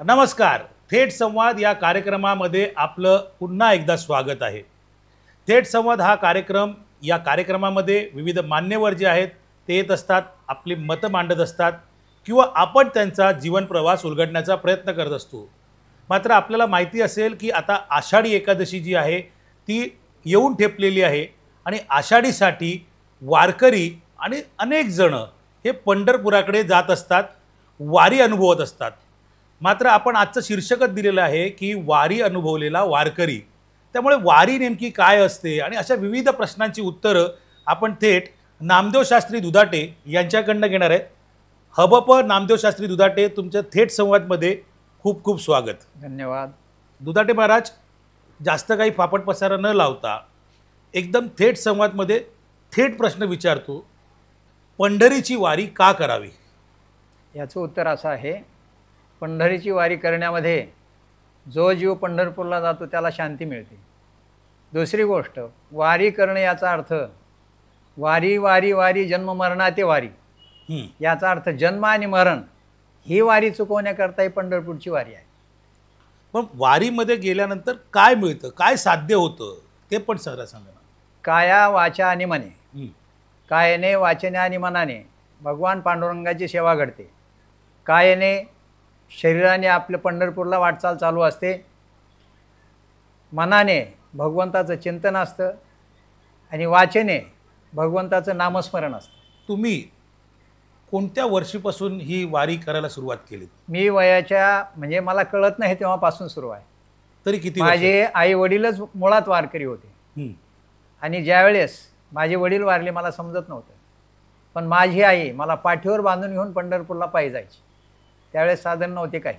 नमस्कार. थेट संवाद या कार्यक्रमामध्ये आपलं पुन्हा एकदा स्वागत आहे. थेट संवाद हा कार्यक्रम, या कार्यक्रमामध्ये विविध मान्यवर जे आहेत ते येत असतात, आपली मतं मांडत असतात किंवा आपण त्यांचा जीवन प्रवास उलगडण्याचा प्रयत्न करत असतो. मात्र आपल्याला माहिती असेल की आता आषाढी एकादशी जी आहे ती येऊन ठेपलेली आहे आणि आषाढीसाठी वारकरी आणि अनेक जण हे पंढरपुराकडे जात असतात, वारी अनुभवत असतात. मात्र आपण आजचं शीर्षकच दिलेलं आहे की वारी अनुभवलेला वारकरी. त्यामुळे वारी नेमकी काय असते आणि अशा विविध प्रश्नांची उत्तरं आपण थेट नामदेव शास्त्री दुधाटे यांच्याकडनं घेणार आहेत. हबप नामदेव शास्त्री दुधाटे, तुमच्या थेट संवादमध्ये खूप खूप स्वागत. धन्यवाद. दुधाटे महाराज, जास्त काही फापट पसारा न लावता एकदम थेट संवादमध्ये थेट प्रश्न विचारतो. पंढरीची वारी का करावी? याचं उत्तर असं आहे, पंढरीची वारी करण्यामध्ये जो जीव पंढरपूरला जातो त्याला शांती मिळते. दुसरी गोष्ट, वारी करणे याचा अर्थ वारी वारी वारी जन्म मरणाते वारी, याचा अर्थ जन्म आणि मरण ही वारी चुकवण्याकरता ही पंढरपूरची वारी आहे. पण वारीमध्ये गेल्यानंतर काय मिळतं, काय साध्य होतं ते पण सगळं सांगा ना. काया वाचा आणि मने, कायने वाचने आणि मनाने भगवान पांडुरंगाची सेवा घडते. कायने शरीराने आपल्या पंढरपूरला वाटचाल चालू असते, मनाने भगवंताचं चिंतन असतं आणि वाचने भगवंताचं नामस्मरण असतं. तुम्ही कोणत्या वर्षीपासून ही वारी करायला सुरुवात केली? मी वयाच्या म्हणजे मला कळत नाही तेव्हापासून सुरू आहे. तरी किती? माझे आई वडीलच मुळात वारकरी होते आणि ज्यावेळेस माझे वडील वारले मला समजत नव्हतं, पण माझी आई मला पाठीवर बांधून घेऊन पंढरपूरला पायी जायची. त्यावेळेस साधन नव्हते काही.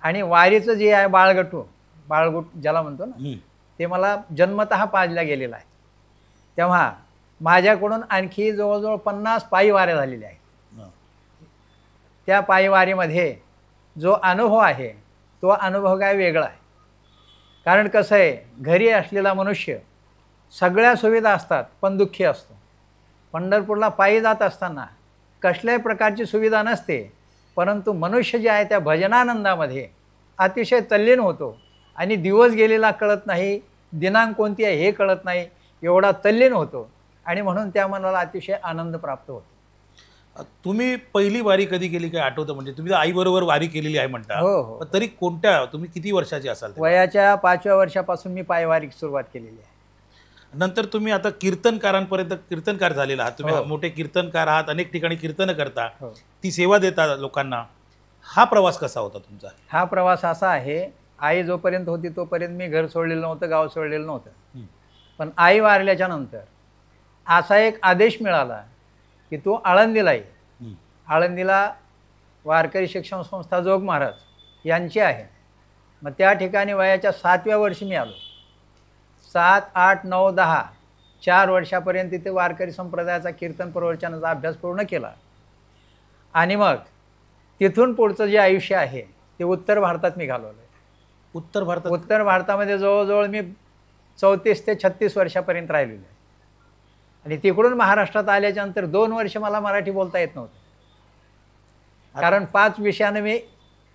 आणि वारीचं जे आहे बाळगूट ज्याला म्हणतो ना, ते मला जन्मतः पाजल्या गेलेलं आहे. तेव्हा माझ्याकडून आणखी जवळजवळ 50 पायी वाऱ्या झालेल्या आहेत. त्या पायी वारीमध्ये जो अनुभव आहे तो अनुभव काय वेगळा आहे. कारण कसं आहे, घरी असलेला मनुष्य सगळ्या सुविधा असतात पण दुःखी असतो. पंढरपूरला पायी जात असताना कसल्याही प्रकारची सुविधा नसते, परंतु मनुष्य जे आहे त्या भजनानंदामध्ये अतिशय तल्लीन होतो आणि दिवस गेलेला कळत नाही, दिनांक कोणती आहे हे कळत नाही, एवढा तल्लीन होतो आणि म्हणून त्या मनाला अतिशय आनंद प्राप्त होतो. तुम्ही पहिली वारी कधी केली काय आठवतं? म्हणजे तुम्ही आईबरोबर वारी केलेली आहे म्हणता. हो. तरी कोणत्या, तुम्ही किती वर्षाचे असाल? वयाच्या 5व्या वर्षापासून मी पायवारी सुरुवात केलेली आहे. नंतर तुम्ही आता कीर्तनकारांपर्यंत कीर्तनकार झालेला आहात. तुम्ही मोठे कीर्तनकार आहात, अनेक ठिकाणी कीर्तन करता, ती सेवा देता लोकांना. हा प्रवास कसा होता तुमचा? हा प्रवास असा आहे, आई जोपर्यंत होती तोपर्यंत मी घर सोडलेलं नव्हतं, गाव सोडलेलं नव्हतं. पण आई वारल्याच्या नंतर असा एक आदेश मिळाला की तू आळंदीला ये. आळंदीला वारकरी शिक्षण संस्था जोग महाराज यांची आहे. मग त्या ठिकाणी वयाच्या 7व्या वर्षी मी आलो. 7, 8, 9, 10 4 वर्षापर्यंत तिथे वारकरी संप्रदायाचा कीर्तन प्रवचनाचा अभ्यास पूर्ण केला. आणि मग तिथून पुढचं जे आयुष्य आहे ते उत्तर भारतात मी घालवलं. उत्तर भारतामध्ये जवळजवळ मी 34 ते 36 वर्षापर्यंत राहिलेलो आहे. आणि तिकडून महाराष्ट्रात आल्याच्या नंतर 2 वर्ष मला मराठी बोलता येत नव्हतं, कारण 5 विषयाने मी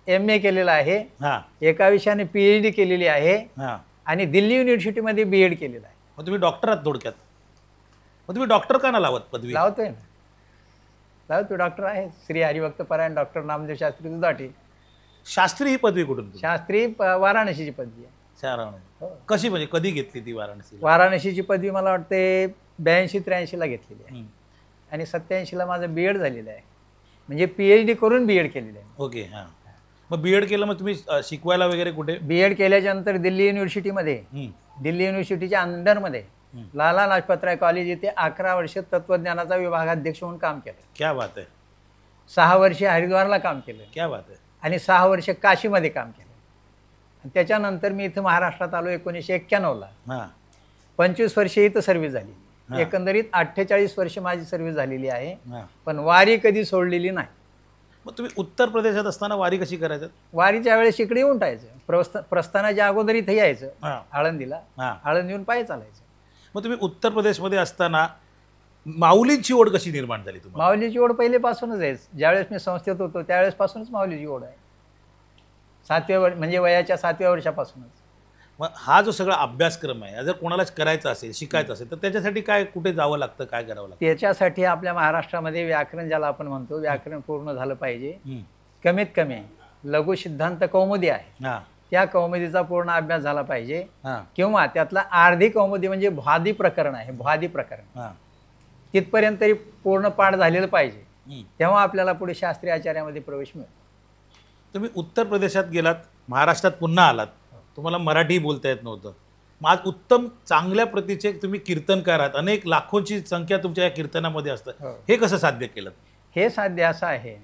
MA केलेलं आहे, एका विषयाने PhD केलेली आहे आणि दिल्ली युनिव्हर्सिटीमध्ये BEd केलेलं आहे. मग तुम्ही डॉक्टर आहात थोडक्यात. मग तुम्ही डॉक्टर का ना लावत पदवी? लावतोय ना, लावतो. डॉक्टर आहे, श्री हरिभक्त परायण डॉक्टर नामदेव शास्त्री दुधाटे. शास्त्री ही पदवी कुठून? शास्त्री वाराणसीची पदवी आहे. कशी, म्हणजे कधी घेतली ती वाराणसी? वाराणसीची पदवी मला वाटते 82-83ला घेतलेली आहे आणि 87ला माझं BEd झालेलं आहे, म्हणजे PhD करून BEd केलेलं आहे. ओके. हां. मग BEd केलं, मग तुम्ही शिकवायला वगैरे कुठे? BEd केल्याच्या नंतर दिल्ली युनिव्हर्सिटीमध्ये, दिल्ली युनिव्हर्सिटीच्या अंडरमध्ये लाला लाजपतराय कॉलेज येथे 11 वर्ष तत्वज्ञानाचा विभागाध्यक्ष म्हणून काम केलं. क्या बात आहे. 6 वर्षे हरिद्वारला काम केलं. क्या बात आहे. आणि 6 वर्ष काशीमध्ये काम केलं. त्याच्यानंतर मी इथं महाराष्ट्रात आलो 1991ला. 25 वर्षे इथं सर्व्हिस झाली. एकंदरीत 48 वर्ष माझी सर्व्हिस झालेली आहे, पण वारी कधी सोडलेली नाही. मग तुम्ही उत्तर प्रदेशात असताना वारी कशी करायचं? वारीच्या वेळेस इकडे येऊन टाकायचं. प्रस्थानाच्या अगोदर इथे यायचं आळंदीला, आळंदी येऊन पायी चालायचं. मग तुम्ही उत्तर प्रदेशमध्ये असताना माऊलीची ओढ कशी निर्माण झाली तुम्हाला? माऊलीची ओढ पहिलेपासूनच आहे. ज्यावेळेस मी संस्थेत होतो त्यावेळेसपासूनच माऊलीची ओढ आहे. म्हणजे वयाच्या 7व्या वर्षापासूनच. मग हा जो सगळा अभ्यासक्रम आहे जर कोणाला करायचा असेल शिकायचं असेल तर त्याच्यासाठी काय कुठे जावं लागतं काय करावं लागतं? त्याच्यासाठी आपल्या महाराष्ट्रामध्ये व्याकरण ज्याला आपण म्हणतो व्याकरण पूर्ण झालं पाहिजे. कमीत कमी लघु सिद्धांत कौमुदी आहे त्या कौमुदीचा पूर्ण अभ्यास झाला पाहिजे किंवा त्यातला अर्धी कौमुदी म्हणजे भ्वादी प्रकरण आहे भ्वादी प्रकरण तिथपर्यंत तरी पूर्ण पाठ झालेलं पाहिजे तेव्हा आपल्याला पुढे शास्त्रीय आचार्यामध्ये प्रवेश मिळतो. तुम्ही उत्तर प्रदेशात गेलात महाराष्ट्रात पुन्हा आलात तुम्हाला मराठी बोलता येत नव्हतं मग आज उत्तम चांगल्या प्रतीचे तुम्ही कीर्तनकार आहात अनेक लाखोंची संख्या तुमच्या या कीर्तनामध्ये असतं हे कसं साध्य केलं? हे साध्य असं आहे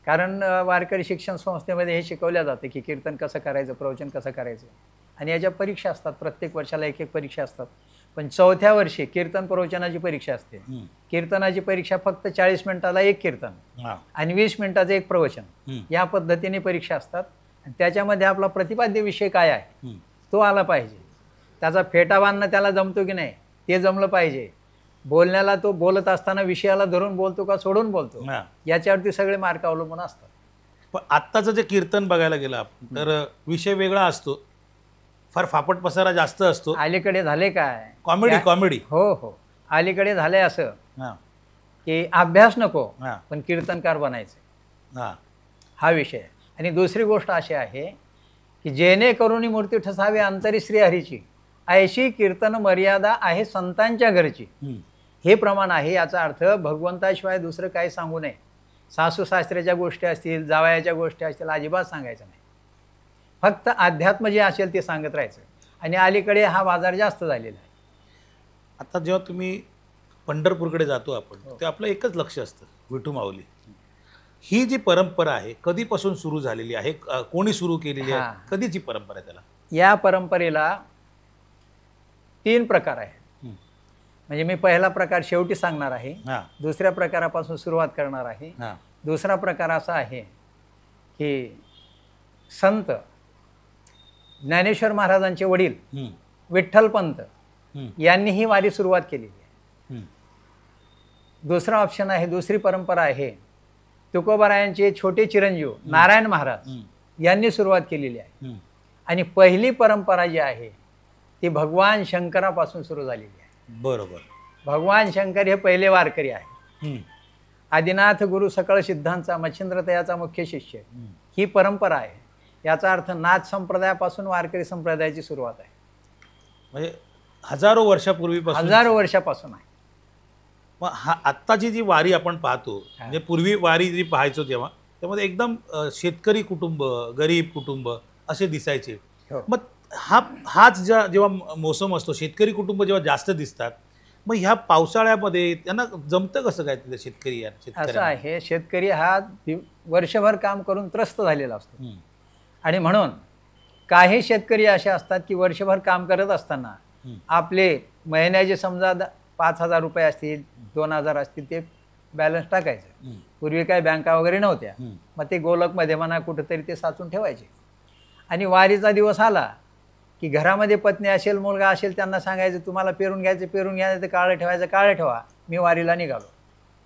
कारण वारकरी शिक्षण संस्थेमध्ये हे शिकवलं जातं की कीर्तन कसं करायचं प्रवचन कसं करायचं आणि याच्या परीक्षा असतात प्रत्येक वर्षाला एक एक परीक्षा असतात. पण 4थ्या वर्षी कीर्तन प्रवचनाची परीक्षा असते. कीर्तनाची परीक्षा फक्त 40 मिनिटाला एक कीर्तन आणि 20 मिनिटाचं एक प्रवचन या पद्धतीने परीक्षा असतात. आणि त्याच्यामध्ये आपला प्रतिपाद्य विषय काय आहे तो आला पाहिजे. त्याचा फेटा बांधणं त्याला जमतो की नाही ते जमलं पाहिजे. बोलण्याला तो बोलत असताना विषयाला धरून बोलतो का सोडून बोलतो याच्यावरती सगळे मार्क अवलंबून असतात. पण आत्ताचं जे कीर्तन बघायला गेलं आपण तर विषय वेगळा असतो फार फापट पसारा जास्त असतो. अलीकडे झाले काय कॉमेडी हो हो अलीकडे झालंय असं की अभ्यास नको पण कीर्तनकार बनायचं हा विषय. आणि दुसरी गोष्ट अशी आहे की जेणेकरून मूर्ती ठसावी अंतरी श्रीहरीची ऐशी कीर्तन मर्यादा आहे संतांच्या घरची हे प्रमाण आहे. याचा अर्थ भगवंताशिवाय दुसरं काही सांगू नये. सासू सासऱ्याच्या गोष्टी असतील जावयाच्या गोष्टी असतील अजिबात सांगायचं नाही. फक्त अध्यात्म जे असेल ते सांगत राहायचं. आणि अलीकडे हा बाजार जास्त झालेला आहे. आता जेव्हा तुम्ही पंढरपूरकडे जातो आपण ते आपलं एकच लक्ष असतं विठू माऊली. ही जी परंपरा आहे कधीपासून सुरू झालेली आहे कोणी सुरू केलेली आहे कधीची परंपरा आहे त्याला? या परंपरेला 3 प्रकार आहेत. म्हणजे मी पहिला प्रकार शेवटी सांगणार आहे दुसऱ्या प्रकारापासून सुरुवात करणार आहे. दुसरा प्रकार असा आहे की संत ज्ञानेश्वर महाराजांचे वडील विठ्ठलपंत यांनी ही वारी सुरुवात केलेली आहे. दुसरा ऑप्शन आहे दुसरी परंपरा आहे तुकोबारायांचे छोटे चिरंजीव नारायण महाराज यांनी सुरुवात केलेली आहे. आणि पहिली परंपरा जी आहे ती भगवान शंकरापासून सुरू झालेली आहे. बरोबर. भगवान शंकर हे पहिले वारकरी आहे. आदिनाथ गुरु सकळ सिद्धांचा मच्छिंद्रतयाचा मुख्य शिष्य ही परंपरा आहे. याचा अर्थ नाथ संप्रदायापासून वारकरी संप्रदायाची सुरुवात आहे. म्हणजे हजारो वर्षापासून आहे. मग हा आत्ताची जी वारी आपण पाहतो म्हणजे पूर्वी वारी जी पाहायचो तेव्हा त्यामध्ये एकदम शेतकरी कुटुंब गरीब कुटुंब असे दिसायचे. मग हाच जेव्हा मोसम असतो शेतकरी कुटुंब जेव्हा जास्त दिसतात मग ह्या पावसाळ्यामध्ये त्यांना जमतं कसं काय तिथे शेतकरी? असं आहे शेतकरी हा वर्षभर काम करून त्रस्त झालेला असतो. आणि म्हणून काही शेतकरी असे असतात की वर्षभर काम करत असताना आपले महिन्याचे समजा 5,000 रुपये असतील 2,000 असतील ते बॅलन्स टाकायचं. पूर्वी काय बँका वगैरे नव्हत्या मग ते गोलकमध्ये म्हणा कुठंतरी ते साचून ठेवायचे. आणि वारीचा दिवस आला की घरामध्ये पत्नी असेल मुलगा असेल त्यांना सांगायचं तुम्हाला पेरून घ्यायचं पेरून घ्यायचं काळं ठेवायचं काळं ठेवा मी वारीला निघालो.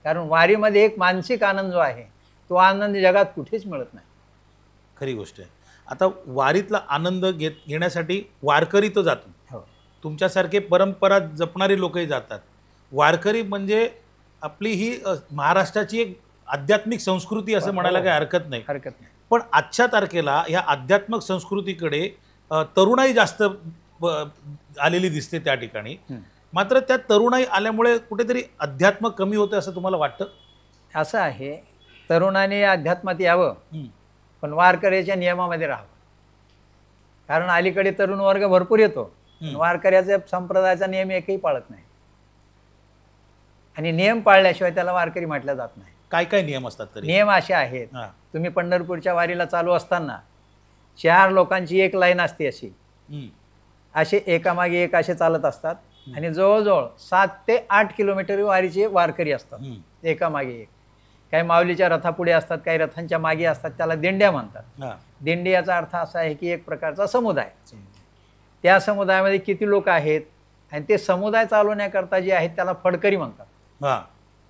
कारण वारीमध्ये एक मानसिक आनंद जो आहे तो आनंद जगात कुठेच मिळत नाही. खरी गोष्ट आहे. आता वारीतला आनंद घेण्यासाठी वारकरी तो जातो. तुमच्यासारखे परंपरा जपणारी लोकही जातात. वारकरी म्हणजे आपली ही महाराष्ट्राची एक आध्यात्मिक संस्कृती असं म्हणायला काही हरकत नाही. पण आजच्या तारखेला ह्या आध्यात्मिक संस्कृतीकडे तरुणाई जास्त आलेली दिसते त्या ठिकाणी. मात्र त्या तरुणाई आल्यामुळे कुठेतरी अध्यात्म कमी होते असं तुम्हाला वाटतं? असं आहे तरुणाने अध्यात्मात यावं पण वारकऱ्याच्या नियमामध्ये राहावं. कारण अलीकडे तरुण वर्ग भरपूर येतो वारकऱ्याचा संप्रदायाचा नियम एकही पाळत नाही. आणि नियम पाळल्याशिवाय त्याला वारकरी म्हटलं जात नाही. काय काय नियम असतात? नियम असे आहेत तुम्ही पंढरपूरच्या वारीला चालू असताना 4 लोकांची एक लाईन असते असे एकामागे एक असे चालत असतात. आणि जवळजवळ 7 ते 8 किलोमीटर वारीचे वारकरी असतात एकामागे एक. काही माऊलीच्या रथापुढे असतात काही रथांच्या मागे असतात त्याला दिंड्या म्हणतात. दिंडी याचा अर्थ असा आहे की एक प्रकारचा समुदाय. त्या समुदायामध्ये किती लोक आहेत आणि ते समुदाय चालवण्याकरता जे आहेत त्याला फडकरी म्हणतात.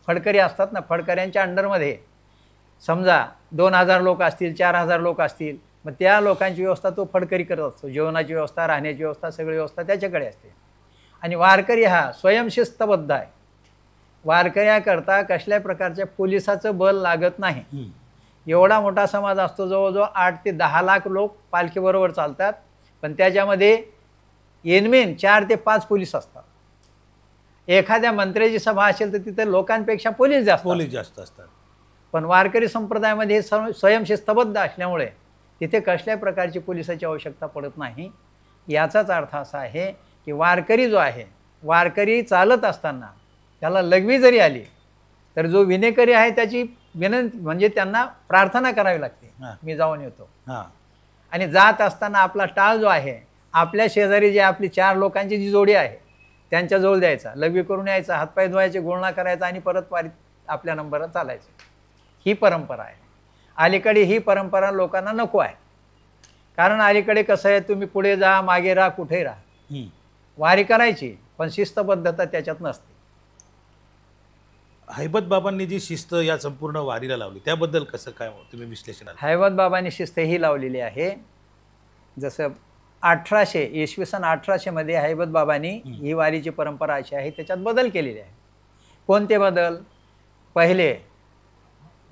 फडकरी असतात ना फडकऱ्यांच्या अंडरमध्ये समजा 2,000 लोक असतील 4,000 लोक असतील मग त्या लोकांची व्यवस्था तो फडकरी करत असतो, जेवणाची व्यवस्था, राहण्याची व्यवस्था, सगळी व्यवस्था त्याच्याकडे असते. आणि वारकरी हा स्वयंशिस्तबद्ध आहे. वारकऱ्याकरता कसल्याही प्रकारच्या पोलिसाचं बल लागत नाही. एवढा मोठा समाज असतो, जवळजवळ 8 ते 10 लाख लोक पालखीबरोबर चालतात, पण त्याच्यामध्ये येनमेन 4 ते 5 पोलीस असतात. एखाद्या मंत्र्याची सभा असेल तर तिथे लोकांपेक्षा पोलीस जास्त असतात. पण वारकरी संप्रदायामध्ये हे स्वयंशिस्तबद्ध असल्यामुळे तिथे कसल्याही प्रकारची पोलिसाची आवश्यकता पडत नाही. याचाच अर्थ असा आहे की वारकरी जो आहे, वारकरी चालत असताना त्याला लघवी जरी आली तर जो विनेकरी आहे त्याची विनंती म्हणजे त्यांना प्रार्थना करावी लागते, मी जाऊन येतो. आणि जात असताना आपला टाळ जो आहे, आपल्या शेजारी जे आपली 4 लोकांची जी जोडी आहे त्यांच्याजवळ द्यायचा, लघवी करून यायचा, हातपाय धुवायचे, गुळणा करायचा आणि परत वारीत आपल्या नंबरला चालायचं. ही परंपरा आहे. अलीकडे ही परंपरा लोकांना नको आहे. कारण अलीकडे कसं आहे, तुम्ही पुढे जा, मागे राहा, कुठे राहा, वारी करायची पण शिस्तबद्धता त्याच्यात नसते. हैबत बाबांनी जी शिस्त या संपूर्ण वारीला लावली त्याबद्दल कसं काय तुम्ही विश्लेषण? हैबत बाबांनी शिस्त ही लावलेली आहे. जसं 1800 इसवी सन 1800 मध्ये हैबत बाबांनी ही वारीची परंपरा अशी आहे, त्याच्यात बदल केलेले आहे. कोणते बदल? पहिले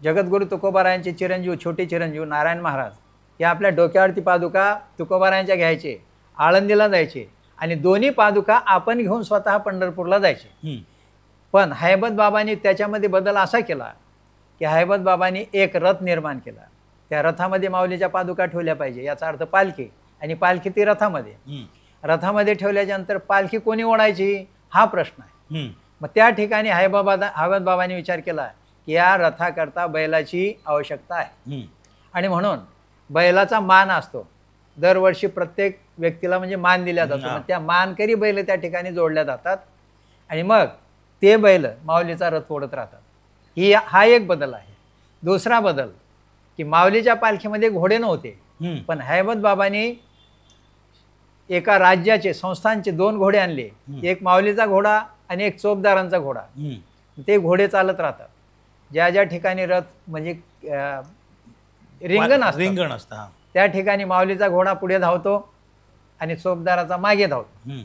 जगद्गुरु तुकोबारायांचे चिरंजीव, छोटे चिरंजीव नारायण महाराज हे आपल्या डोक्यावरती पादुका तुकोबारायांच्या घ्यायचे, आळंदीला जायचे आणि दोन्ही पादुका आपण घेऊन स्वतः पंढरपूरला जायचे. पण हैबत बाबांनी त्याच्यामध्ये बदल असा केला की हैबत बाबांनी एक रथ निर्माण केला. त्या रथामध्ये माऊलीच्या पादुका ठेवल्या पाहिजे, याचा अर्थ पालखी, आणि पालखी ती रथामध्ये ठेवल्याच्या नंतर पालखी कोणी ओढायची हा प्रश्न आहे. मग त्या ठिकाणी हैबत बाबांनी विचार केला की या रथाकरता बैलाची आवश्यकता आहे. आणि म्हणून बैलाचा मान असतो, दरवर्षी प्रत्येक व्यक्तीला म्हणजे मान दिला जातो. मग त्या मानकरी बैल त्या ठिकाणी जोडल्या जातात आणि मग ते बैल माऊलीचा रथ ओढत राहतात. हा एक बदल आहे. दुसरा बदल की माऊलीच्या पालखीमध्ये घोडे नव्हते, पण हैबत बाबांनी एका राज्याचे संस्थांचे 2 घोडे आणले, एक माऊलीचा घोडा आणि एक चोपदारांचा घोडा. ते घोडे चालत राहतात. ज्या ज्या ठिकाणी रथ म्हणजे रिंगण असतं त्या ठिकाणी माऊलीचा घोडा पुढे धावतो आणि चोपदाराचा मागे धावतो.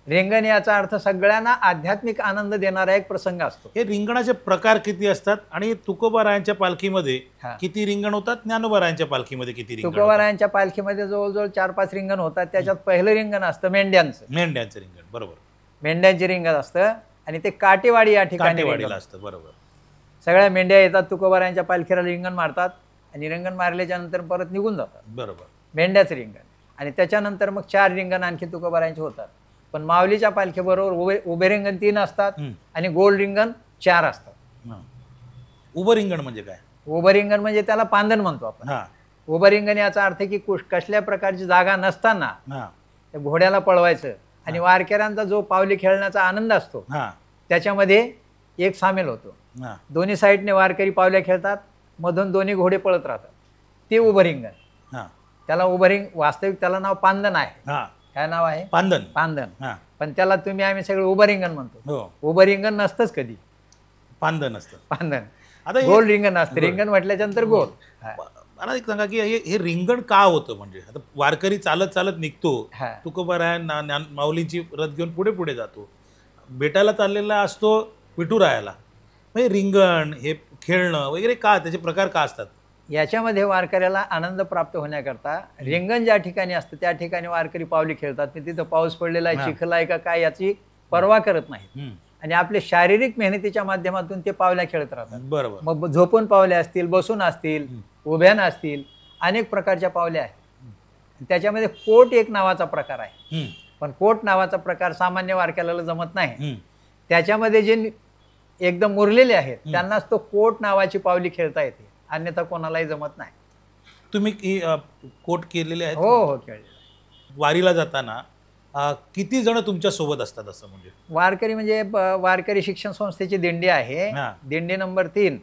रिंगण याचा अर्थ सगळ्यांना आध्यात्मिक आनंद देणारा एक प्रसंग असतो. हे रिंगणाचे प्रकार किती असतात आणि तुकोबारायांच्या पालखीमध्ये किती रिंगण होतात? ज्ञानोबारायांच्या पालखीमध्ये किती रिंगण? तुकोबारायांच्या पालखीमध्ये जवळजवळ 4-5 रिंगण होतात. त्याच्यात पहिलं रिंगण असतं मेंढ्यांचं रिंगण. बरोबर, मेंढ्यांचे रिंगण असतं आणि ते काटेवाडी या ठिकाणी असतं. बरोबर, सगळ्या मेंढ्या येतात तुकोबारायांच्या पालखीला, रिंगण मारतात आणि रिंगण मारल्याच्या नंतर परत निघून जातात. बरोबर, मेंढ्याचं रिंगण. आणि त्याच्यानंतर मग 4 रिंगण आणखी तुकोबारायांचे होतात. पण माऊलीच्या पालखीबरोबर उभे रिंगण 3 असतात आणि गोल रिंगण 4 असतात. उभं रिंगण म्हणजे काय? उभं रिंगण म्हणजे त्याला पांदन म्हणतो आपण. उभं रिंगण याचा अर्थ की कसल्या प्रकारची जागा नसताना त्या घोड्याला पळवायचं आणि वारकऱ्यांचा जो पावली खेळण्याचा आनंद असतो त्याच्यामध्ये एक सामील होतो. दोन्ही साईडने वारकरी पावल्या खेळतात, मधून दोन्ही घोडे पळत राहतात. ते उभं रिंगण. त्याला उभं वास्तविक त्याला नाव पांदन आहे. काय नाव आहे? पांदन. पण त्याला आम्ही सगळे उभं रिंगण म्हणतो. उभं रिंगण नसतंच कधी, पांदन असतं. आता गोल रिंगण असतं. रिंगण म्हटल्याच्या नंतर गोल. मला एक सांगा की हे रिंगण का होतं? म्हणजे आता वारकरी चालत चालत निघतो, तुकोबाराया माऊलींची रथ घेऊन पुढे पुढे जातो, बेटाला चाललेला असतो विठुरायाला. म्हणजे रिंगण हे खेळणं वगैरे का, त्याचे प्रकार का असतात? याच्यामध्ये वारकऱ्याला आनंद प्राप्त होण्याकरता रिंगण ज्या ठिकाणी असतं त्या ठिकाणी वारकरी पावली खेळतात. तिथं पाऊस पडलेला आहे, चिखल आहे का काय याची पर्वा करत नाहीत आणि आपले शारीरिक मेहनतीच्या माध्यमातून ते पावल्या खेळत राहतात. बरोबर. मग झोपून पावल्या असतील, बसून असतील, उभ्यान असतील, अनेक प्रकारच्या पावल्या आहेत. त्याच्यामध्ये कोट एक नावाचा प्रकार आहे. पण कोट नावाचा प्रकार सामान्य वारकऱ्याला जमत नाही. त्याच्यामध्ये जे एकदम मुरलेले आहेत त्यांनाच तो कोट नावाची पावली खेळता येते, अन्यथा कोणालाही जमत नाही. तुम्ही कोट केलेले आहेत? हो, खेळले. वारीला जाताना किती जण तुमच्या सोबत असतात? असं म्हणजे वारकरी म्हणजे वारकरी शिक्षण संस्थेची दिंडी आहे. दिंडी नंबर 3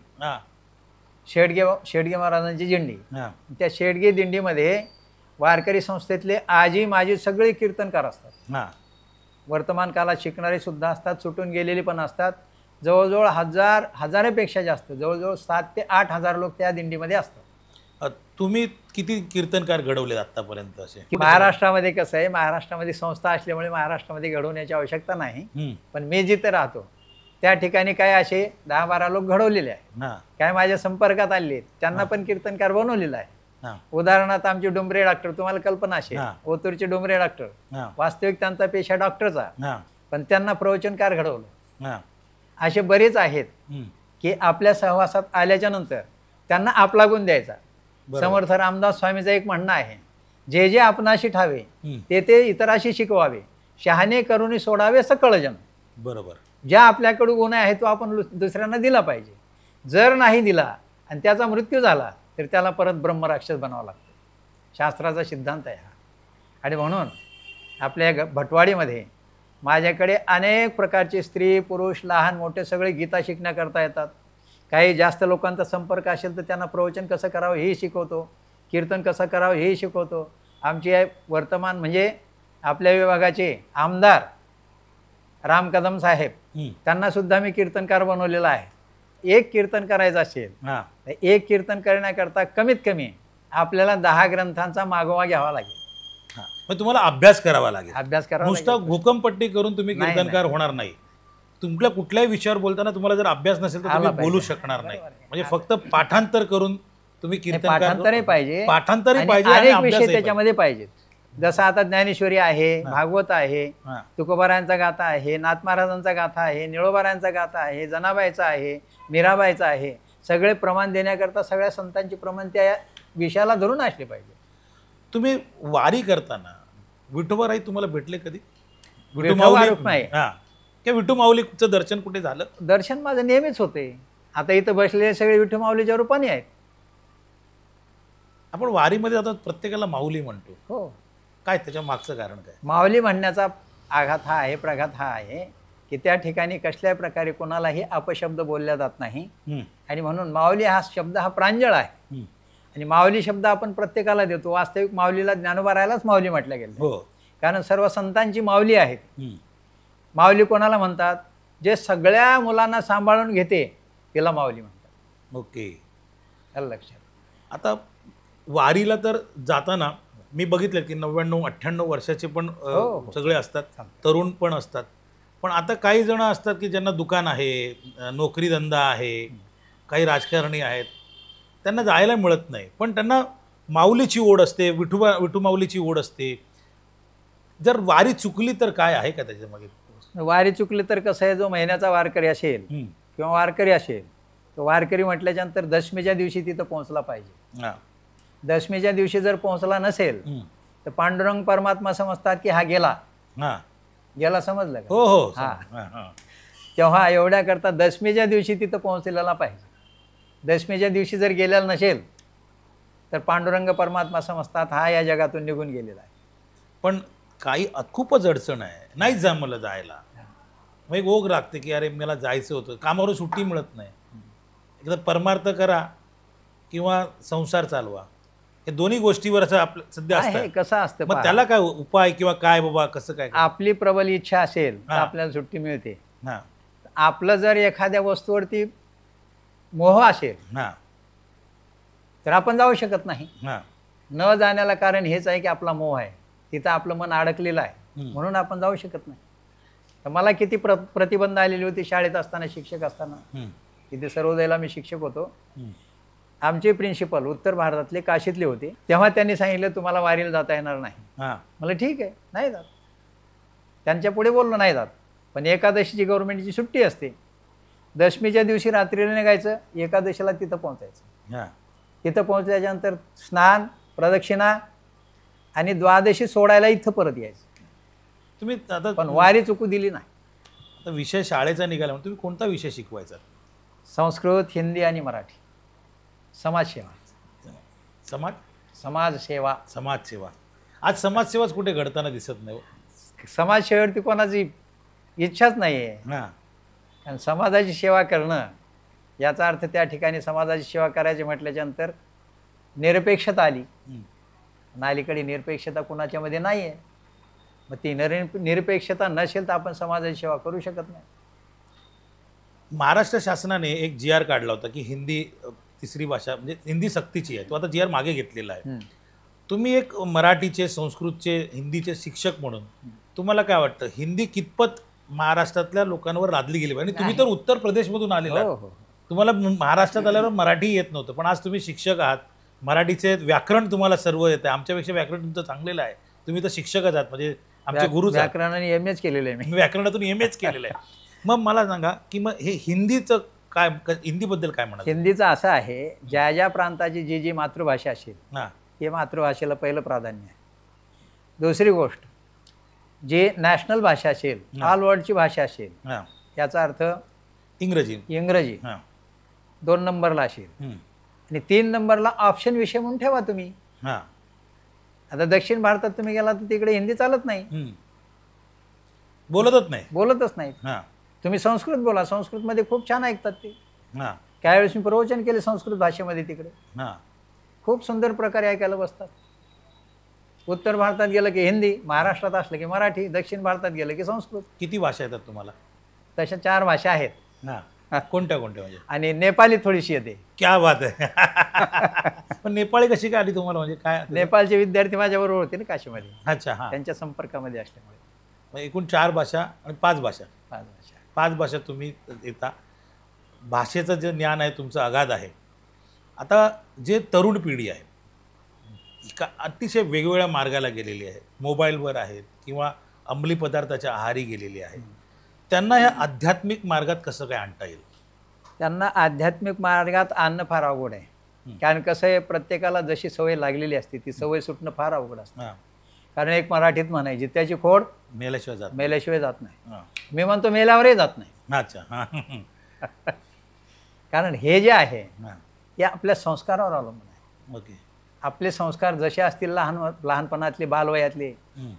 शेडगे महाराजांची दिंडी. त्या शेडगे दिंडीमध्ये वारकरी संस्थेतले आजी माजी सगळे कीर्तनकार असतात. वर्तमान काळात शिकणारे सुद्धा असतात, सुटून गेलेले पण असतात. जवळजवळ हजारापेक्षा जास्त, जवळजवळ 7 ते 8 हजार लोक त्या दिंडीमध्ये असतात. तुम्ही किती कीर्तनकार घडवले आतापर्यंत असे? की महाराष्ट्रामध्ये कसं आहे, महाराष्ट्रामध्ये संस्था असल्यामुळे महाराष्ट्रामध्ये घडवण्याची आवश्यकता नाही. पण मी जिथे राहतो त्या ठिकाणी काय असे 10-12 लोक घडवलेले आहेत. काय माझ्या संपर्कात आले त्यांना पण कीर्तनकार बनवलेला आहे. उदाहरणार्थ आमचे डोंबरे डॉक्टर, तुम्हाला कल्पना असेल, ओतूरचे डोंबरे डॉक्टर, वास्तविक त्यांचा पेशा डॉक्टरचा, पण त्यांना प्रवचनकार घडवलं. असे बरेच आहेत की आपल्या सहवासात आल्याच्या नंतर त्यांना आपला गुण द्यायचा. समर्थ रामदास स्वामीचं एक म्हणणं आहे, जे जे आपणाशी ठावे ते ते इतराशी शिकवावे, शहाणे करून सोडावे सकळ जन. बरोबर. ज्या आपल्याकडे गुण आहे तो आपण दुसऱ्यांना दिला पाहिजे. जर नाही दिला आणि त्याचा मृत्यू झाला तर त्याला परत ब्रह्मराक्षस बनावं लागतं. शास्त्राचा सिद्धांत आहे हा. आणि म्हणून आपल्या भटवाडीमध्ये माझ्याकडे अनेक प्रकारचे स्त्री पुरुष लहान मोठे सगळे गीता शिकण्याकरता येतात. काही जास्त लोकांचा संपर्क असेल तर त्यांना प्रवचन कसं करावं हे शिकवतो, कीर्तन कसं करावं हे शिकवतो. आमचे वर्तमान म्हणजे आपल्या विभागाचे आमदार राम कदम साहेब, त्यांना सुद्धा मी कीर्तनकार बनवलेला आहे. एक कीर्तन करायचं असेल तर एक कीर्तन करण्याकरता कमीत कमी आपल्याला 10 ग्रंथांचा मागोवा घ्यावा लागेल. मग तुम्हाला अभ्यास करावा लागेल. अभ्यास करावा नुसता घोकमपट्टी करून तुम्ही कीर्तनकार होणार नाही. तुमच्या कुठल्याही विषयावर बोलताना तुम्हाला जर अभ्यास नसेल तर तुम्ही बोलू शकणार नाही. म्हणजे फक्त पाठांतर करून तुम्ही कीर्तनकार, पाठांतरही पाहिजे, पाठांतरही पाहिजे, अनेक विषय त्याच्यामध्ये पाहिजेत. जसं आता ज्ञानेश्वरी आहे, भागवत आहे, तुकोबारायांचा गाथा आहे, नाथ महाराजांचा गाथा आहे, निळोबारायांचा गाथा आहे, जनाबाईचा आहे, मीराबाईचा आहे. सगळे प्रमाण देण्याकरता सगळ्या संतांची प्रमाण त्या विषयाला धरून असले पाहिजे. तुम्ही वारी करताना विठोबाराई तुम्हाला भेटले कधी? विठू माऊलीचं दर्शन कुठे झालं? दर्शन माझं नेहमीच होते. आता इथं बसलेले सगळे विठू माऊलीच्या रूपाने आहेत. आपण वारीमध्ये जातात प्रत्येकाला माऊली म्हणतो. हो. काय त्याच्या मागचं कारण काय? माऊली म्हणण्याचा आघात हा आहे, प्रघात हा आहे की त्या ठिकाणी कसल्याही प्रकारे कोणालाही अपशब्द बोलला जात नाही. आणि म्हणून माऊली हा शब्द हा प्रांजळ आहे. आणि माऊली शब्द आपण प्रत्येकाला देतो. वास्तविक माऊलीला ज्ञानोबा रायालाच माऊली म्हटलं गेलं. कारण सर्व संतांची माऊली आहेत. माऊली कोणाला म्हणतात? जे सगळ्या मुलांना सांभाळून घेते तिला माऊली म्हणतात. ओके, लक्षात. आता वारीला तर जाताना मी बघितलं की 99-98 वर्षाचे पण सगळे असतात, तरुण पण असतात. पण आता काही जण असतात की ज्यांना दुकान आहे, नोकरी धंदा आहे, काही राजकारणी आहेत, त्यांना जायला मिळत नाही. पण त्यांना माऊलीची ओढ असते, विठू माऊलीची ओढ असते. जर वारी चुकली तर काय आहे का त्याच्यामागे? वारी चुकली तर कसं आहे, जो महिन्याचा वारकरी असेल किंवा वारकरी असेल तो वारकरी म्हटल्याच्यानंतर दशमीच्या दिवशी तिथं पोहोचला पाहिजे. दशमीच्या दिवशी जर पोहोचला नसेल तर पांडुरंग परमात्मा समजतात की हा गेला. गेला, समजलं का? हो हो. तेव्हा एवढ्या करता दशमीच्या दिवशी तिथं पोहोचलेला पाहिजे. दशमीच्या दिवशी जर गेलेला नसेल तर पांडुरंग परमात्मा समजतात हा या जगातून निघून गेलेला आहे. पण काही खूपच अडचण आहे, नाहीच जा मला जायला. मग एक ओघ लागते की अरे मला जायचं होतं, कामावरून सुट्टी मिळत नाही. एकदा परमार्थ करा किंवा संसार चालवा, हे दोन्ही गोष्टीवर असं आपलं सध्या असतं. कसं असतं, मग त्याला काय उपाय किंवा काय बाबा कसं काय? आपली प्रबल इच्छा असेल तर आपल्याला सुट्टी मिळते. आपलं जर एखाद्या वस्तूवरती मोह असेल तर आपण जाऊ शकत नाही. न जाण्याला कारण हेच आहे की आपला मोह आहे, तिथं आपलं मन अडकलेलं आहे, म्हणून आपण जाऊ शकत नाही. तर मला किती प्रतिबंध आलेली होती शाळेत असताना, शिक्षक असताना. तिथे सर्वोदयला मी शिक्षक होतो. आमचे प्रिन्सिपल उत्तर भारतातले, काशीतले होते. तेव्हा त्यांनी सांगितलं तुम्हाला वारीला जाता येणार नाही. मला ठीक आहे, नाही जात. त्यांच्या पुढे बोललो नाही जात. पण एकादशीची गव्हर्नमेंटची सुट्टी असते, दशमीच्या दिवशी रात्रीला निघायचं, एकादशीला तिथं पोहोचायचं. तिथं पोहोचल्याच्यानंतर स्नान, प्रदक्षिणा आणि द्वादशी सोडायला इथं परत यायचं. तुम्ही आता पण वारी चुकू दिली नाही. आता विषय शाळेचा निघाला म्हणून तुम्ही कोणता विषय शिकवायचा? संस्कृत, हिंदी आणि मराठी. समाजसेवा. समाजसेवा. समाजसेवा. आज समाजसेवाच कुठे घडताना दिसत नाही. समाजसेवेवरती कोणाची इच्छाच नाही आहे. कारण समाजाची सेवा करणं याचा अर्थ त्या ठिकाणी समाजाची सेवा करायची म्हटल्याच्यानंतर निरपेक्षता आली. अलीकडे निरपेक्षता कुणाच्यामध्ये नाही आहे. मग ती निरपेक्षता नसेल तर आपण समाजाची सेवा करू शकत नाही. महाराष्ट्र शासनाने एक GR काढला होता की हिंदी तिसरी भाषा म्हणजे हिंदी सक्तीची आहे, तो आता जी.आर. मागे घेतलेला आहे. हं. तुम्ही एक मराठीचे, संस्कृतचे, हिंदीचे शिक्षक म्हणून तुम्हाला काय वाटतं, हिंदी कितपत महाराष्ट्रातल्या लोकांवर लादली गेली पाहिजे? आणि तुम्ही तर उत्तर प्रदेशमधून आलेला हो आहात. हो तुम्हाला महाराष्ट्रात आल्यावर मराठी येत नव्हतं, पण आज तुम्ही शिक्षक आहात, मराठीचे व्याकरण तुम्हाला सर्व येतं. आमच्यापेक्षा व्याकरण तुमचं चांगलेलं आहे, तुम्ही तर शिक्षकच आहात, म्हणजे आमचे गुरुच आहात. व्याकरणाने एम.एच. केलेलं आहे मी. व्याकरणातून एम.एच. केलेलं आहे. मग मला सांगा की मग हे हिंदीचं काय, हिंदीबद्दल काय म्हणाल? हिंदीचं असं आहे, ज्या ज्या प्रांताची जी जी मातृभाषा असेल हां ते मातृभाषेला पहिलं प्राधान्य आहे. दुसरी गोष्ट, जे नॅशनल भाषा असेल, ऑल वर्ल्डची भाषा असेल, हां याचा अर्थ इंग्रजी. इंग्रजी हां 2 नंबरला असेल, आणि 3 नंबरला ऑप्शन विषय म्हणून ठेवा तुम्ही. हां आता दक्षिण भारतात तुम्ही गेला तर तिकडे हिंदी चालत नाही, बोलतच नाही. बोलतच नाहीत. हां तुम्ही संस्कृत बोला, संस्कृतमध्ये खूप छान ऐकतात ते. हां त्यावेळेस मी प्रवचन केले संस्कृत भाषेमध्ये, तिकडे हां खूप सुंदर प्रकारे ऐकायला बसतात. उत्तर भारतात गेलं की हिंदी, महाराष्ट्रात असलं की मराठी, दक्षिण भारतात गेलं की संस्कृत. किती भाषा येतात तुम्हाला? तशा 4 भाषा आहेत. हां कोणत्या कोणत्या म्हणजे? आणि नेपाळी थोडीशी येते. क्या बात आहे. पण नेपाळी कशी काय आली तुम्हाला, म्हणजे काय? नेपाळचे विद्यार्थी माझ्याबरोबर होते ना काशीमध्ये, अच्छा. हां त्यांच्या संपर्कामध्ये असल्यामुळे. मग एकूण 4 भाषा आणि 5 भाषा. 5 भाषा. 5 भाषा तुम्ही येता. भाषेचं जे ज्ञान आहे तुमचं अगाध आहे. आता जे तरुण पिढी आहे अतिशय वेगवेगळ्या मार्गाला गेलेली आहे, मोबाईलवर आहेत किंवा अंमली पदार्थाच्या आहारी गेलेली आहे, त्यांना ह्या आध्यात्मिक मार्गात कसं काय आणता येईल? त्यांना आध्यात्मिक मार्गात आणणं फार अवघड आहे. कारण कसं आहे, प्रत्येकाला जशी सवय लागलेली असते ती सवय सुटणं फार अवघड असतं. हां कारण एक मराठीत म्हणायची, त्याची खोड मेल्याशिवाय जात. मेल्याशिवाय जात नाही. हां मी म्हणतो मेल्यावरही जात नाही. अच्छा. हां कारण हे जे आहे हां हे आपल्या संस्कारावर अवलंबून आहे. ओके. आपले संस्कार जसे असतील लहानपणातले, बालवयातले,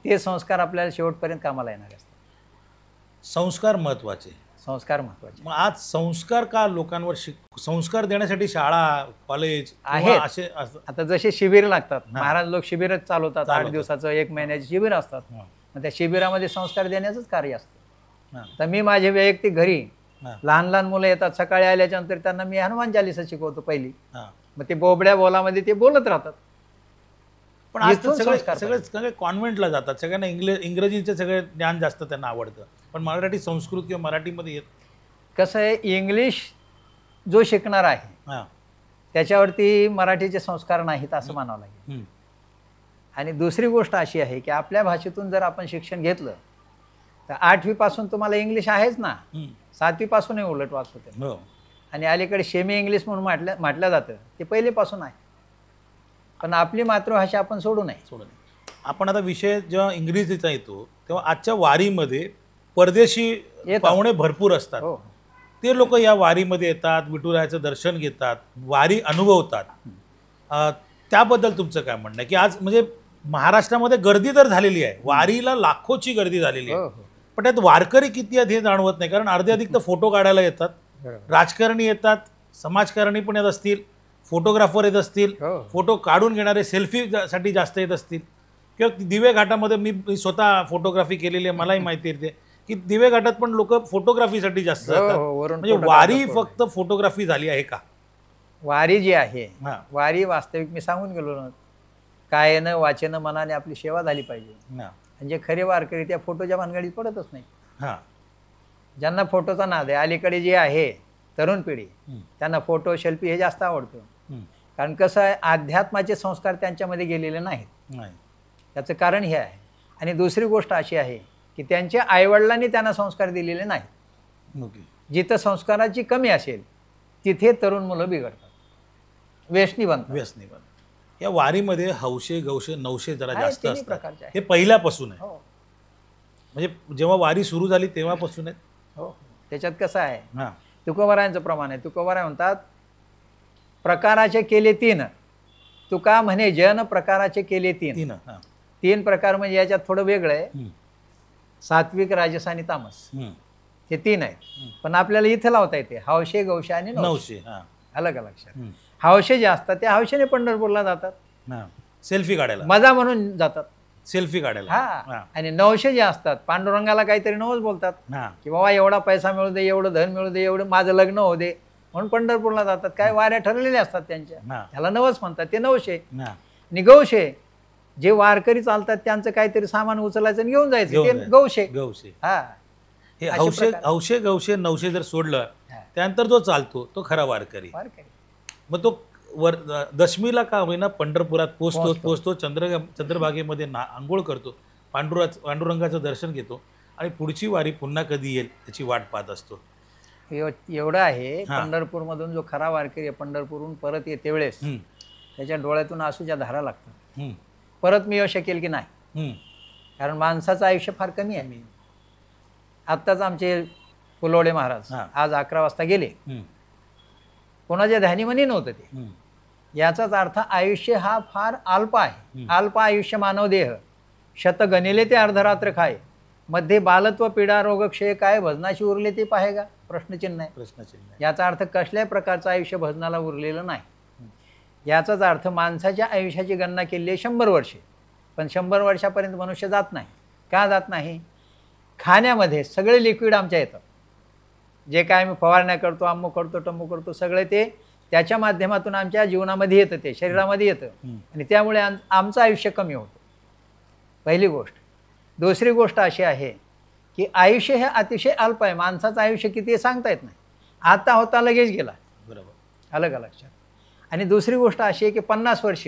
ते संस्कार आपल्याला शेवटपर्यंत कामाला येणार असतात. संस्कार महत्त्वाचे. संस्कार महत्त्वाचे मग आज संस्कार का लोकांवर संस्कार देण्यासाठी शाळा, कॉलेज आहेत. असे आता जसे शिबिर लागतात, हां. महाराज लोक शिबिरच चालवतात, 8 दिवसाचं 1 महिन्याचे शिबिर असतात. हां मग त्या शिबिरामध्ये संस्कार देण्याचंच कार्य असतं. हां तर मी माझे वैयक्तिक घरी हां लहान लहान मुलं येतात, सकाळी आल्याच्या नंतर त्यांना मी हनुमान चालीसा शिकवतो पहिली. हां. मग ते बोबड्या बोलामध्ये ते बोलत राहतात. पण आज इथून संस्कार सगळे कॉन्व्हेंटला जातात, सगळ्यांना इंग्रजीचे सगळे ज्ञान जास्त त्यांना आवडतं, पण मराठी, संस्कृत किंवा मराठीमध्ये येत. कसं आहे, इंग्लिश जो शिकणार आहे हां त्याच्यावरती मराठीचे संस्कार नाहीत असं म्हणावं लागेल. आणि दुसरी गोष्ट अशी आहे की आपल्या भाषेतून जर आपण शिक्षण घेतलं तर 8वी पासून तुम्हाला इंग्लिश आहेच ना, 7वी पासूनही उलट वाचत आहे. हो. आणि अलीकडे सेमी इंग्लिश म्हणून म्हटलं जातं, ते पहिलेपासून आहे. पण आपली मातृभाषा आपण सोडू नये. सोडून आपण आता विषय जेव्हा इंग्रजीचा येतो तेव्हा आजच्या वारीमध्ये परदेशी पाहुणे भरपूर असतात. हो. ते लोक या वारीमध्ये येतात, विठुरायाचं दर्शन घेतात, वारी अनुभवतात. त्याबद्दल तुमचं काय म्हणणं आहे की आज म्हणजे महाराष्ट्रामध्ये गर्दी तर झालेली आहे, वारीला लाखोची गर्दी झालेली आहे, पण त्यात वारकरी किती आहेत हे जाणवत नाही. कारण अर्धे अधिक तर फोटो काढायला येतात, राजकारणी येतात, समाजकारणी पण येत असतील, फोटोग्राफर येत असतील, फोटो काढून घेणारे सेल्फीसाठी जास्त येत असतील. किंवा दिवे घाटामध्ये मी स्वतः फोटोग्राफी केलेली आहे, मलाही माहिती आहे की दिवे घाटात पण लोक फोटोग्राफीसाठी जास्त जातात. म्हणजे वारी फक्त फोटोग्राफी झाली आहे का? वारी जी आहे, वारी वास्तविक मी सांगून गेलो ना, कायनं वाचेनं मनाने आपली सेवा झाली पाहिजे. म्हणजे खरे वारकरी त्या फोटोच्या भानगडीत पडतच नाही. ज्यांना फोटोचा नाद आहे, अलीकडे जे आहे तरुण पिढी, त्यांना फोटो, सेल्फी हे जास्त आवडतं. कारण कसं आहे, अध्यात्माचे संस्कार त्यांच्यामध्ये गेलेले नाहीत. त्याचं कारण हे आहे. आणि दुसरी गोष्ट अशी आहे की त्यांच्या आईवडिलांनी त्यांना संस्कार दिलेले नाहीत. जिथं संस्काराची कमी असेल तिथे तरुण मुलं बिघडतात, व्यसनी बनतात. या वारीमध्ये हौशे, गौशे, नवशे जरा जास्त असतात. आहे. हे पहिल्यापासून आहे, म्हणजे जेव्हा वारी सुरू झाली तेव्हापासून आहे. हो. त्याच्यात कसं आहे, तुकोबारायांचं प्रमाण आहे. तुकोबाराय म्हणतात, प्रकाराचे केले 3, तुका म्हणे जन प्रकाराचे केले 3. 3 प्रकार म्हणजे याच्यात थोडं वेगळं आहे. सात्विक, राजस आणि तामस हे 3 आहेत. पण आपल्याला इथे लावता येते हौशे, गौशे आणि नवशे. अलग अलग. हौशे जे असतात ते हौशेने पंढरपूरला जातात, सेल्फी काढायला, मजा म्हणून जातात, सेल्फी काढायला. आणि नवशे जे असतात पांडुरंगाला काहीतरी नवस बोलतात की बाबा एवढा पैसा मिळू दे, एवढं धन मिळू दे, एवढं माझं लग्न होऊ दे, म्हणून पंढरपूरला जातात. काय वाऱ्या ठरलेल्या असतात त्यांच्या, हा. त्याला नवस म्हणतात, ते नवशे. हा. आणि गौशे जे वारकरी चालतात त्यांचं काहीतरी सामान उचलायचं आणि घेऊन जायचं, घेऊन ते जायचं. गौशे. गौशे हा हे अशा हौशे प्रकारे. हौशे गौशे नवशे जर सोडलं हा. त्यानंतर जो चालतो तो खरा वारकरी. वारकरी मग तो दशमीला का होईना पंढरपुरात पोचतो चंद्रभागेमध्ये आंघोळ करतो, पांडुरंगाचं दर्शन घेतो आणि पुढची वारी पुन्हा कधी येईल त्याची वाट पाहत असतो. एवढं आहे. हा. पंढरपूरमधून जो खरा वारकरी आहे, पंढरपूरहून परत येते वेळेस त्याच्या डोळ्यातून आसूच्या धारा लागतात. परत मी येऊ शकेल की नाही, कारण माणसाचं आयुष्य फार कमी आहे. आत्ताच आमचे फुलोडे महाराज आज 11 वाजता गेले. कोणाच्या ध्यानीमनी नव्हतं ते. याचाच अर्थ आयुष्य हा फार अल्प आहे. अल्प आयुष्य मानव देह, शत गणिले ते अर्धरात्र खाय, मध्ये बालत्व पीडा रोग क्षय काय, भजनाशी उरले ते पाहे का, प्रश्नचिन्ह आहे. प्रश्नचिन्ह. याचा अर्थ कसल्याही प्रकारचं आयुष्य भजनाला उरलेलं नाही. याचाच अर्थ माणसाच्या आयुष्याची गणना केली आहे 100 वर्षे, पण 100 वर्षापर्यंत मनुष्य जात नाही. का जात नाही? खाण्यामध्ये सगळे लिक्विड आमच्या येतं. जे काय आम्ही फवारण्या करतो, अम्मू करतो, टम्मू करतो, सगळे ते त्याच्या माध्यमातून आमच्या जीवनामध्ये येतं, ते शरीरामध्ये येतं, आणि त्यामुळे आमचं आयुष्य कमी होतं. पहिली गोष्ट. दुसरी गोष्ट अशी आहे की आयुष्य हे अतिशय अल्प आहे. माणसाचं आयुष्य किती हे सांगता येत नाही. आता होता लगेच गेला. बरोबर. आलं का लक्षात? आणि दुसरी गोष्ट अशी आहे की 50 वर्ष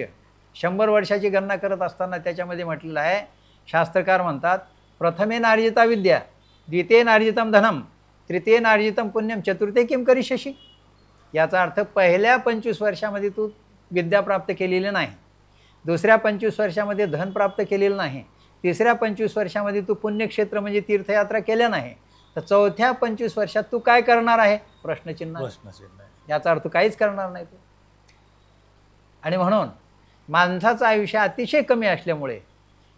100 वर्षाची गणना करत असताना त्याच्यामध्ये म्हटलेलं आहे, शास्त्रकार म्हणतात, प्रथमे नार्जिता विद्या, द्वितीय नार्जितम धनम, तृतीय नार्जितम पुण्यम, चतुर्थे किम करिष्यसि. याचा अर्थ पहिल्या 25 वर्षामध्ये तू विद्या प्राप्त केलेली नाही, दुसऱ्या 25 वर्षामध्ये धन प्राप्त केलेलं नाही, तिसऱ्या 25 वर्षामध्ये तू पुण्यक्षेत्र म्हणजे तीर्थयात्रा केल्या नाही, तर चौथ्या 25 वर्षात तू काय करणार आहे, प्रश्नचिन्ह. याचा अर्थ काहीच करणार नाही तू. आणि म्हणून माणसाचं आयुष्य अतिशय कमी असल्यामुळे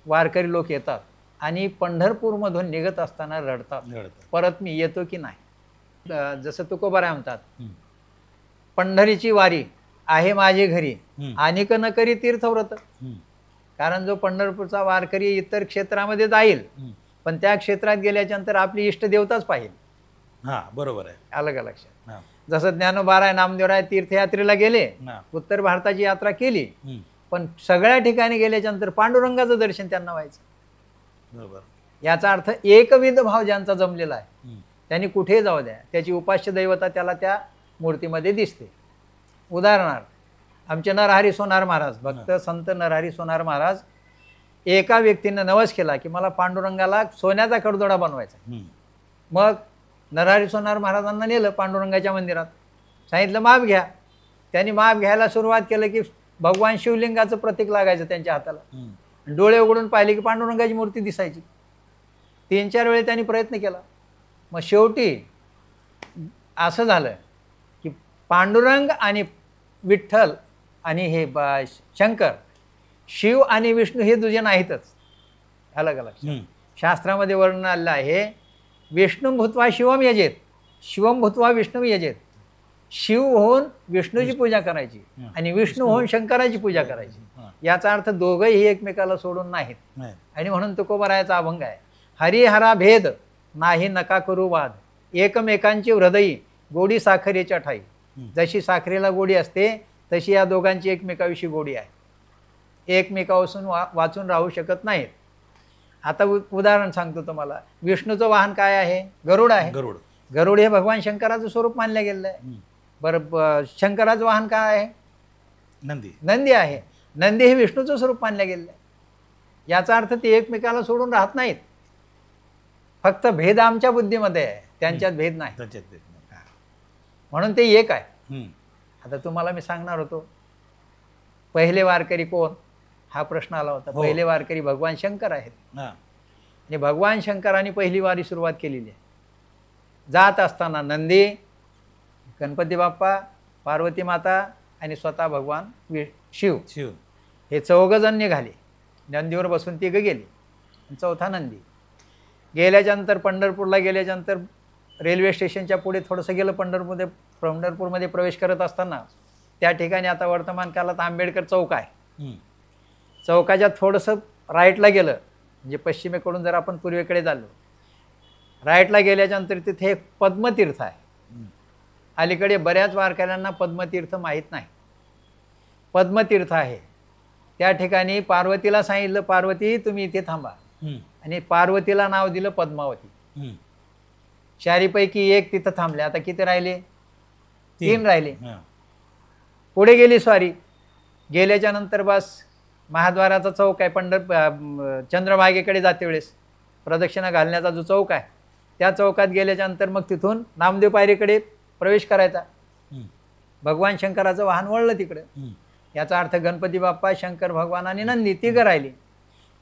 वारकरी लोक येतात आणि पंढरपूरमधून निघत असताना रडतात, परत मी येतो की नाही. जसं तुकोबाराय म्हणतात, पंढरीची वारी आहे माझे घरी, अनेक न करी तीर्थव्रत. कारण जो पंढरपूरचा वारकरी इतर क्षेत्रामध्ये जाईल, पण त्या क्षेत्रात गेल्याच्यानंतर आपली इष्टदेवताच पाहिजे. हा, बरोबर आहे. आलं का लक्षात? जसं ज्ञानोबाराय नामदेवराय तीर्थयात्रेला गेले, उत्तर भारताची यात्रा केली, पण सगळ्या ठिकाणी गेल्याच्यानंतर पांडुरंगाचं दर्शन त्यांना व्हायचं. बरोबर. याचा अर्थ एकविध भाव ज्यांचा जमलेला आहे त्यांनी कुठे जाऊ द्या, त्याची उपास्य दैवता त्याला त्या मूर्तीमध्ये दिसते. उदाहरणार्थ आमचे नरहरी सोनार महाराज, भक्त संत नरहरी सोनार महाराज, एका व्यक्तीनं नवस केला की मला पांडुरंगाला सोन्याचा कडदोडा बनवायचा. मग नरहरी सोनार महाराजांना नेलं पांडुरंगाच्या मंदिरात, सांगितलं माप घ्या. त्यांनी माप घ्यायला सुरुवात केलं की भगवान शिवलिंगाचं प्रतीक लागायचं त्यांच्या हाताला. डोळे उघडून पाहिले की पांडुरंगाची मूर्ती दिसायची. 3-4 वेळे त्यांनी प्रयत्न केला. मग शेवटी असं झालं की पांडुरंग आणि विठ्ठल आणि हे शंकर, शिव आणि विष्णू हे दुजे नाहीतच. अलग अलग शास्त्रामध्ये वर्णन आलेलं आहे, विष्णू भूत्वा शिवम यजेत, शिवम भूत्वा विष्णू यजेत. शिव होऊन विष्णूची पूजा करायची आणि विष्णू होऊन शंकराची पूजा करायची. याचा अर्थ दोघंही एकमेकाला सोडून नाहीत. आणि म्हणून तुकोबारायाचा अभंग आहे, हरिहरा भेद नाही नका करू वाद, एकमेकांची हृदयी गोडी साखरेच्या ठाई. जशी साखरेला गोडी असते तशी या दोघांची एकमेकाविषयी गोडी आहे. एकमेकापासून वाचून राहू शकत नाहीत. आता उदाहरण सांगतो तुम्हाला. विष्णूचं वाहन काय आहे? गरुड आहे. गरुड हे भगवान शंकराचं स्वरूप मानलं गेलेलं आहे. बरं, शंकराचं वाहन काय आहे? नंदी आहे. नंदी हे विष्णूचं स्वरूप मानलं गेलेलं आहे. याचा अर्थ ते एकमेकाला सोडून राहत नाहीत. फक्त भेद आमच्या बुद्धीमध्ये आहे, त्यांच्यात भेद नाही. म्हणून ते एक आहे. आता तुम्हाला मी सांगणार होतो पहिले वारकरी कोण, हा प्रश्न आला होता. पहिले वारकरी भगवान शंकर आहेत आणि भगवान शंकरांनी पहिली वारी सुरुवात केलेली आहे. जात असताना नंदी, गणपती बाप्पा, पार्वती माता आणि स्वतः भगवान शिव हे 4 जण निघाले. नंदीवर बसून 3 गेले, चौथा नंदी. गेल्याच्यानंतर पंढरपूरला गेल्याच्यानंतर रेल्वे स्टेशनच्या पुढे थोडंसं गेलं. पंढरपूरमध्ये प्रवेश करत असताना त्या ठिकाणी आता वर्तमान काळात आंबेडकर चौक आहे. चौकाच्या थोडंसं राईटला गेलं म्हणजे पश्चिमेकडून जर आपण पूर्वेकडे चाललो, राईटला गेल्याच्यानंतर तिथे एक पद्मतीर्थ आहे. अलीकडे बऱ्याच वारकऱ्यांना पद्मतीर्थ माहीत नाही. पद्मतीर्थ आहे त्या ठिकाणी पार्वतीला सांगितलं, पार्वती तुम्ही इथे थांबा, आणि पार्वतीला नाव दिलं पद्मावती. चारीपैकी एक तिथं थांबले. आता किती राहिले? 3 राहिले. पुढे गेली स्वारी. गेल्याच्या नंतर बस महाद्वाराचा चौक आहे, चंद्रभागेकडे जाते वेळेस प्रदक्षिणा घालण्याचा जो चौक आहे त्या चौकात गेल्याच्या नंतर मग तिथून नामदेव पायरीकडे प्रवेश करायचा. भगवान शंकराचं वाहन वळलं तिकडे. याचा अर्थ गणपती बाप्पा, शंकर भगवान आणि नंदी तिघं राहिली.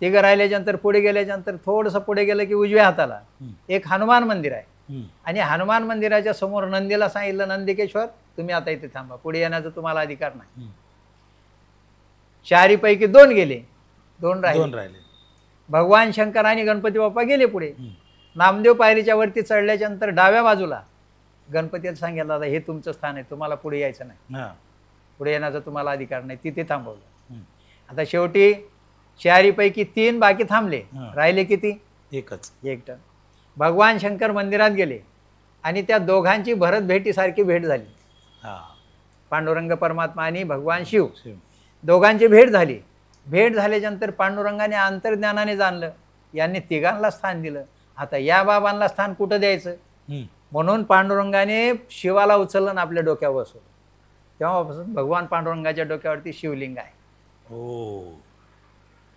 तिघं राहिल्याच्या नंतर पुढे गेल्याच्या नंतर थोडंसं पुढे गेलं की उजव्या हाताला एक हनुमान मंदिर आहे, आणि हनुमान मंदिराच्या समोर नंदीला सांगितलं, नंदिकेश्वर तुम्ही आता इथे थांबा, पुढे येण्याचा तुम्हाला अधिकार नाही. चारीपैकी 2 गेले, 2 राहिले. भगवान शंकर आणि गणपती बाप्पा गेले पुढे. नामदेव पायरीच्या वरती चढल्याच्या नंतर डाव्या बाजूला गणपतीला सांगितलं, दादा हे तुमचं स्थान आहे, तुम्हाला पुढे यायचं नाही, पुढे येण्याचा तुम्हाला अधिकार नाही. तिथे थांबवलं. आता शेवटी चारीपैकी 3 बाकी थांबले. राहिले किती? एकच. भगवान शंकर मंदिरात गेले आणि त्या दोघांची भरत भेटीसारखी भेट झाली. पांडुरंग परमात्मा आणि भगवान शिव दोघांची भेट झाली. भेट झाल्याच्या नंतर पांडुरंगाने अंतर्ज्ञानाने जाणलं, यांनी तिघांना स्थान दिलं, आता या बाबांना स्थान कुठं द्यायचं? म्हणून पांडुरंगाने शिवाला उचललं आणि आपल्या डोक्यावर बसवलं. तेव्हापासून भगवान पांडुरंगाच्या डोक्यावरती शिवलिंग आहे.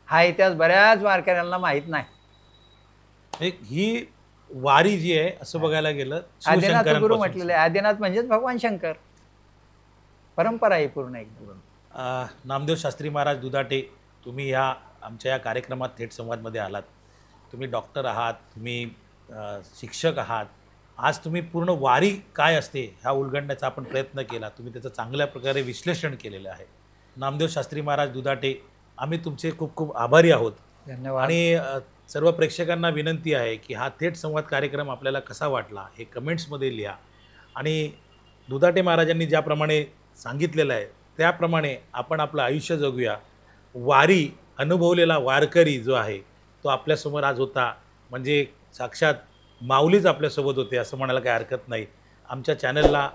हा इतिहास बऱ्याच वारकऱ्यांना माहीत नाही. ही वारी जी आहे असं बघायला गेलं, आदिनाथ गुरु म्हटलेलं आहे. आदिनाथ म्हणजेच भगवान शंकर. परंपरा आहे पूर्ण एकदम. नामदेव शास्त्री महाराज दुधाटे, तुम्ही ह्या आमच्या या कार्यक्रमात थेट संवादमध्ये आलात. तुम्ही डॉक्टर आहात, तुम्ही शिक्षक आहात. आज तुम्ही पूर्ण वारी काय असते ह्या उलगडण्याचा आपण प्रयत्न केला. तुम्ही त्याचं चांगल्या प्रकारे विश्लेषण केलेलं आहे. नामदेव शास्त्री महाराज दुधाटे, आम्ही तुमचे खूप खूप आभारी आहोत. धन्यवाद. आणि सर्व प्रेक्षकांना विनंती आहे की हा थेट संवाद कार्यक्रम आपल्याला कसा वाटला हे कमेंट्समध्ये लिहा. आणि दुधाटे महाराजांनी ज्याप्रमाणे सांगितलेलं आहे त्याप्रमाणे आपण आपलं आयुष्य जगूया. वारी अनुभवलेला वारकरी जो आहे तो आपल्यासमोर आज होता, म्हणजे साक्षात माऊलीच आपल्यासोबत होते असं म्हणायला काही हरकत नाही. आमच्या चॅनलला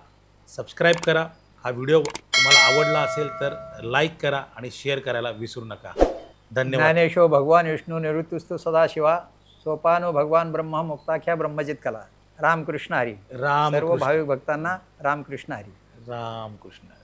सबस्क्राईब करा. हा व्हिडिओ तुम्हाला आवडला असेल तर लाईक करा आणि शेअर करायला विसरू नका. धन्यवाद. ज्ञानेशो भगवान विष्णू निवृत्तिस्तु सदाशिवा सोपानो भगवान ब्रह्म मुक्ताख्या ब्रह्मजित कला. रामकृष्ण हरी. सर्व भाविक भक्तांना रामकृष्ण हरी. रामकृष्ण हरी.